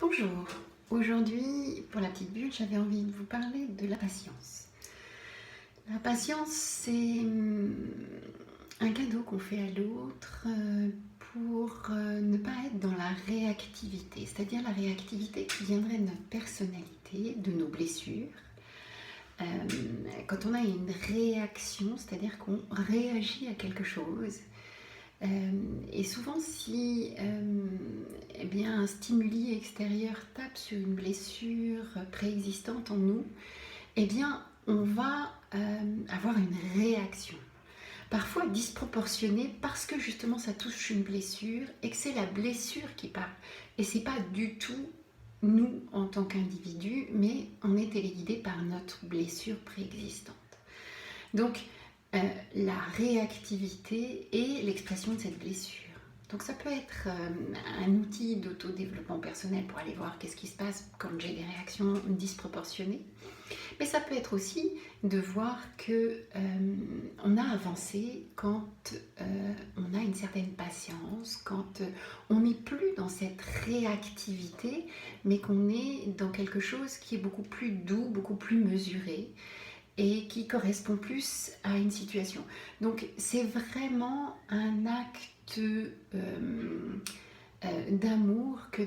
Bonjour, aujourd'hui pour la petite bulle j'avais envie de vous parler de la patience. La patience c'est un cadeau qu'on fait à l'autre pour ne pas être dans la réactivité, c'est-à-dire la réactivité qui viendrait de notre personnalité, de nos blessures. Quand on a une réaction, c'est-à-dire qu'on réagit à quelque chose. Et souvent, si eh bien, un stimuli extérieur tape sur une blessure préexistante en nous, eh bien, on va avoir une réaction. Parfois disproportionnée parce que justement ça touche une blessure et que c'est la blessure qui parle. Et c'est pas du tout nous en tant qu'individus, mais on est téléguidé par notre blessure préexistante. Donc, la réactivité et l'expression de cette blessure. Donc ça peut être un outil d'autodéveloppement personnel pour aller voir qu'est-ce qui se passe quand j'ai des réactions disproportionnées. Mais ça peut être aussi de voir qu'on a avancé quand on a une certaine patience, quand on n'est plus dans cette réactivité, mais qu'on est dans quelque chose qui est beaucoup plus doux, beaucoup plus mesuré et qui correspond plus à une situation. Donc c'est vraiment un acte d'amour que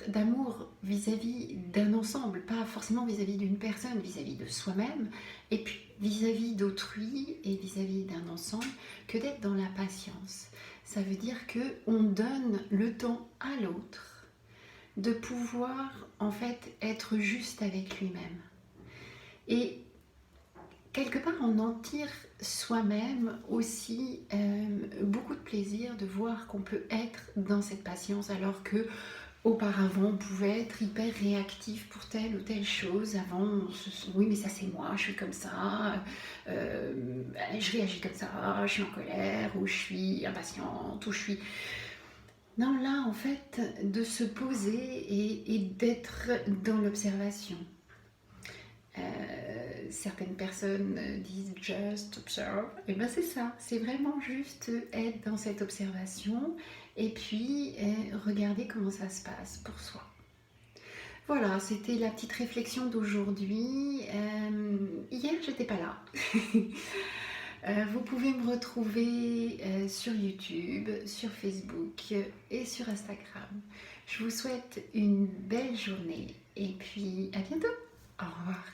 d'amour vis-à-vis d'un ensemble, pas forcément vis-à-vis d'une personne, vis-à-vis de soi-même, et puis vis-à-vis d'autrui et vis-à-vis d'un ensemble, que d'être dans la patience. Ça veut dire qu'on donne le temps à l'autre de pouvoir en fait être juste avec lui-même. Et quelque part, on en tire soi-même aussi beaucoup de plaisir de voir qu'on peut être dans cette patience alors que auparavant on pouvait être hyper réactif pour telle ou telle chose. Avant, oui mais ça c'est moi, je suis comme ça, je réagis comme ça, je suis en colère ou je suis impatiente ou je suis... Non, là en fait, de se poser et d'être dans l'observation. Certaines personnes disent just observe, et bien c'est ça, c'est vraiment juste être dans cette observation et puis regarder comment ça se passe pour soi. Voilà, c'était la petite réflexion d'aujourd'hui. Hier j'étais pas là. Vous pouvez me retrouver sur YouTube, sur Facebook et sur Instagram. Je vous souhaite une belle journée et puis à bientôt. Au revoir.